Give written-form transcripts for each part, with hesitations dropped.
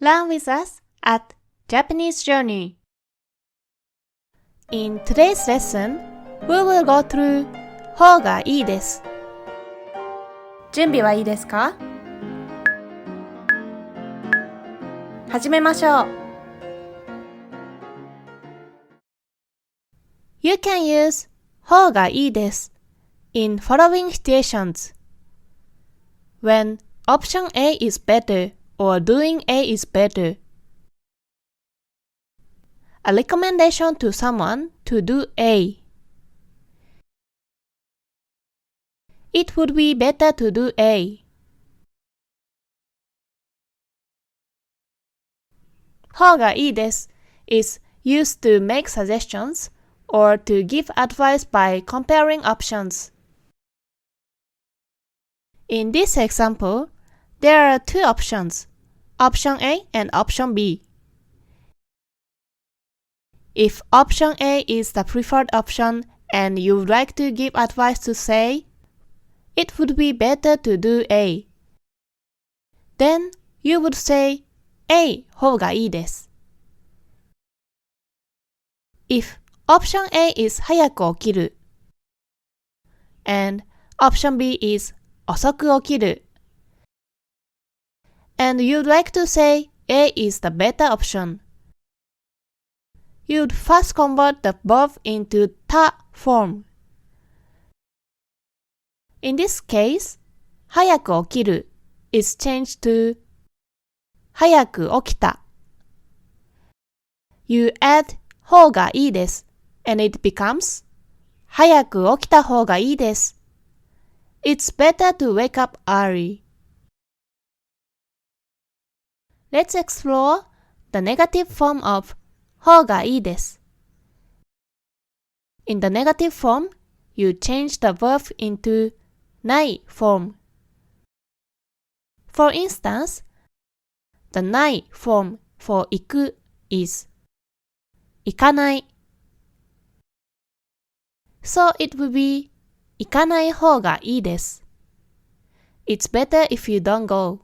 Learn with us at Japanese Journey. In today's lesson, we will go through ほうがいいです。準備はいいですか？始めましょう。You can use ほうがいいです in following situations. When option A is better or doing A is better. A recommendation to someone to do A. It would be better to do A. ほうがいいです is used to make suggestions or to give advice by comparing options. In this example, there are two options, option A and option B. If option A is the preferred option and you would like to give advice to say, it would be better to do A. Then you would say A ほうがいいです。If option A is 早く起きる and option B is 遅く起きる and you'd like to say A is the better option, you'd first convert the both into た form. In this case, 早く起きる is changed to 早く起きた. You add ほうがいいです and it becomes 早く起きた方がいいです。It's better to wake up early. Let's explore the negative form of ほうがいいです。In the negative form, you change the verb into ない form. For instance, the ない form for 行く is 行かない。So it would be 行かない方がいいです。It's better if you don't go,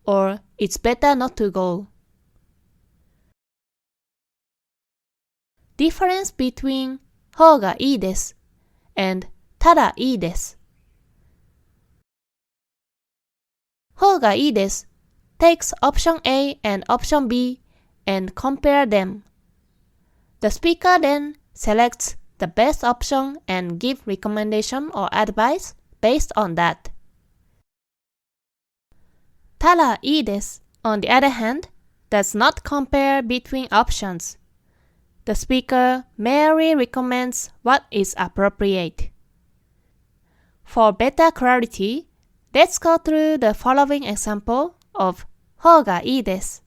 or it's better not to go. Difference between 方がいいです and ただいいです。方がいいです takes option A and option B and compare them. The speaker then selects the best option and give recommendation or advice based on that. ただいいです on the other hand, does not compare between options. The speaker merely recommends what is appropriate. For better clarity, let's go through the following example of ほうがいいです。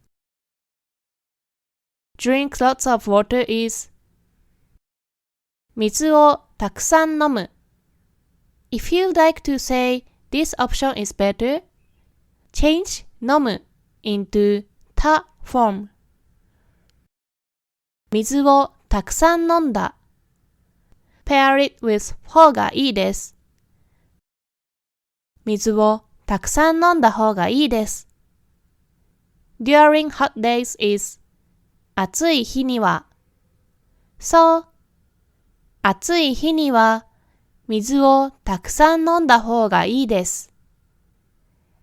Drink lots of water is 水をたくさん飲む。If you'd like to say this option is better, change 飲む into た form. 水をたくさん飲んだ。Pair it with ほうがいいです。水をたくさん飲んだ方がいいです。During hot days is 暑い日には。So, 暑い日には水をたくさん飲んだ方がいいです。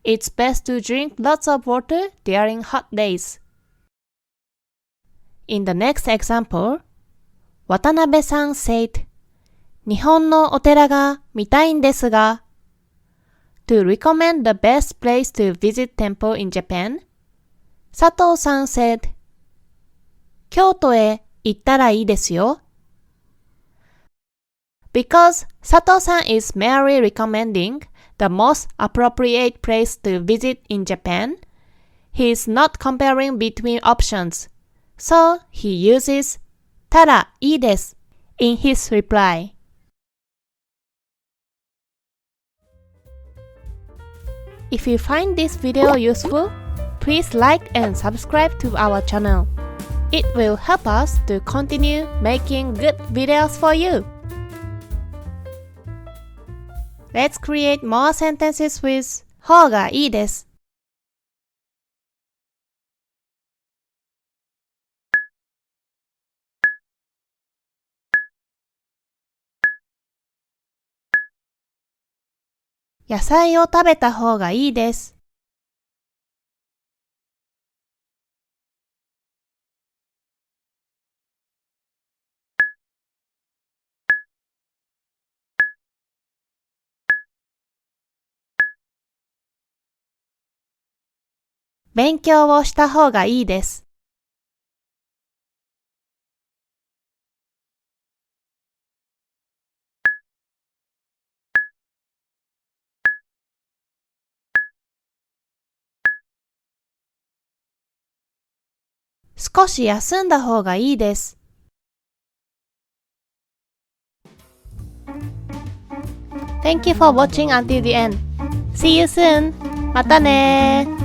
It's best to drink lots of water during hot days. In the next example, 渡辺さん said, 日本のお寺が見たいんですが、To recommend the best place to visit temple in Japan, 佐藤さん said, 京都へ行ったらいいですよ。Because Sato-san is merely recommending the most appropriate place to visit in Japan, he is not comparing between options, so he uses ただいいです in his reply. If you find this video useful, please like and subscribe to our channel. It will help us to continue making good videos for you. Let's create more sentences with ほうがいいです野菜を食べた方がいいです。勉強をした方がいいです。少し休んだ方がいいです。Thank you for watching until the end. See you soon. またねー。